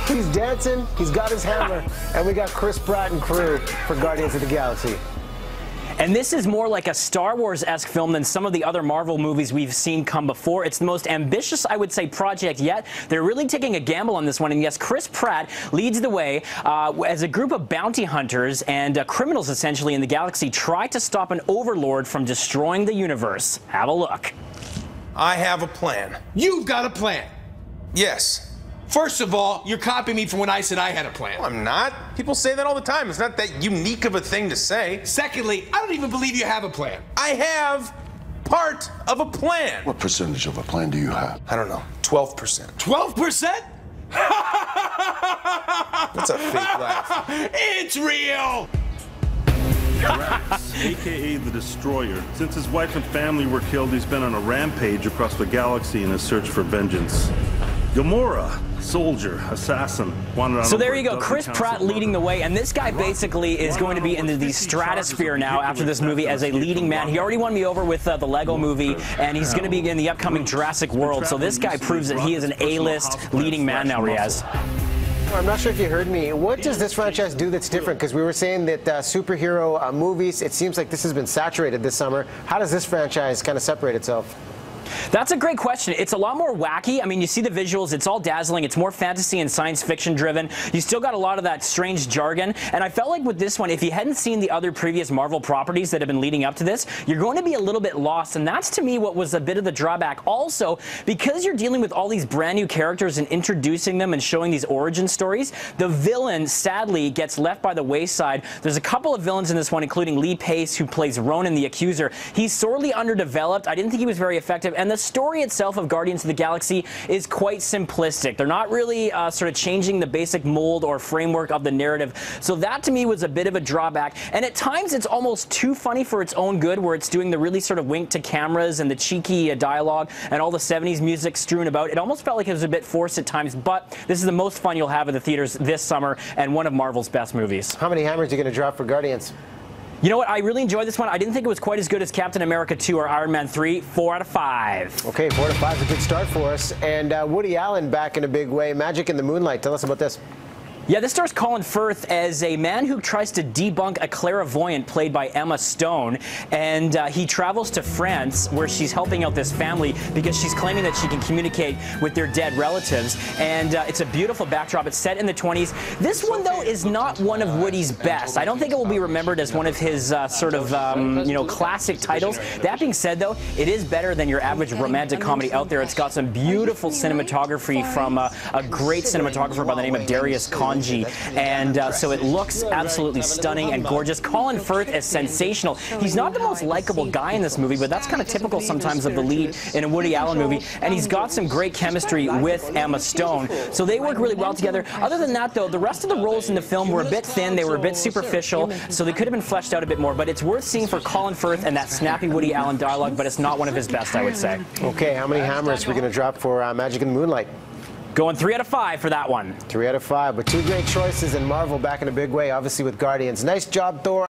He's dancing, he's got his hammer, and we got Chris Pratt and crew for Guardians of the Galaxy. And this is more like a Star Wars-esque film than some of the other Marvel movies we've seen come before. It's the most ambitious, I would say, project yet. They're really taking a gamble on this one. And yes, Chris Pratt leads the way as a group of bounty hunters and criminals, essentially, in the galaxy try to stop an overlord from destroying the universe. Have a look. I have a plan. You've got a plan. Yes. First of all, you're copying me from when I said I had a plan. No, I'm not. People say that all the time. It's not that unique of a thing to say. Secondly, I don't even believe you have a plan. I have part of a plan. What percentage of a plan do you have? I don't know. 12%. 12%? That's a fake laugh. It's real! Drax, a.k.a. the Destroyer. Since his wife and family were killed, he's been on a rampage across the galaxy in his search for vengeance. Gamora, soldier, assassin, wanted on. So there you go, Chris Pratt leading the way, and this guy basically is going to be in the stratosphere now after this movie as a leading man. He already won me over with the Lego movie, and he's going to be in the upcoming Jurassic World, so this guy proves that he is an A-list leading man now, Riaz. I'm not sure if you heard me. What does this franchise do that's different? Because we were saying that superhero movies, it seems like this has been saturated this summer. How does this franchise kind of separate itself? That's a great question. It's a lot more wacky. I mean, you see the visuals. It's all dazzling. It's more fantasy and science fiction driven. You still got a lot of that strange jargon. And I felt like with this one, if you hadn't seen the other previous Marvel properties that have been leading up to this, you're going to be a little bit lost. And that's, to me, what was a bit of the drawback. Also, because you're dealing with all these brand new characters and introducing them and showing these origin stories, the villain, sadly, gets left by the wayside. There's a couple of villains in this one, including Lee Pace, who plays Ronan the Accuser. He's sorely underdeveloped. I didn't think he was very effective. And the story itself of Guardians of the Galaxy is quite simplistic. They're not really sort of changing the basic mold or framework of the narrative. So that, to me, was a bit of a drawback. And at times, it's almost too funny for its own good, where it's doing the really sort of wink to cameras and the cheeky dialogue and all the 70s music strewn about. It almost felt like it was a bit forced at times, but this is the most fun you'll have in the theaters this summer and one of Marvel's best movies. How many hammers are you going to drop for Guardians? You know what? I really enjoyed this one. I didn't think it was quite as good as Captain America 2 or Iron Man 3. 4 out of 5. Okay, 4 out of 5 is a good start for us. And Woody Allen back in a big way. Magic in the Moonlight. Tell us about this. Yeah, this stars Colin Firth as a man who tries to debunk a clairvoyant played by Emma Stone, and he travels to France where she's helping out this family because she's claiming that she can communicate with their dead relatives, and it's a beautiful backdrop. It's set in the 20s. This one, though, is not one of Woody's best. I don't think it will be remembered as one of his sort of, classic titles. That being said, though, it is better than your average romantic comedy out there. It's got some beautiful cinematography from a great cinematographer by the name of Darius Conji. And so it looks absolutely stunning and gorgeous. Colin Firth is sensational. He's not the most likable guy in this movie, but that's kind of typical sometimes of the lead in a Woody Allen movie. And he's got some great chemistry with Emma Stone. So they work really well together. Other than that, though, the rest of the roles in the film were a bit thin. They were a bit superficial, so they could have been fleshed out a bit more. But it's worth seeing for Colin Firth and that snappy Woody Allen dialogue, but it's not one of his best, I would say. Okay, how many hammers are we going to drop for Magic in the Moonlight? Going 3 out of 5 for that one. 3 out of 5, but two great choices, and Marvel back in a big way, obviously, with Guardians. Nice job, Thor.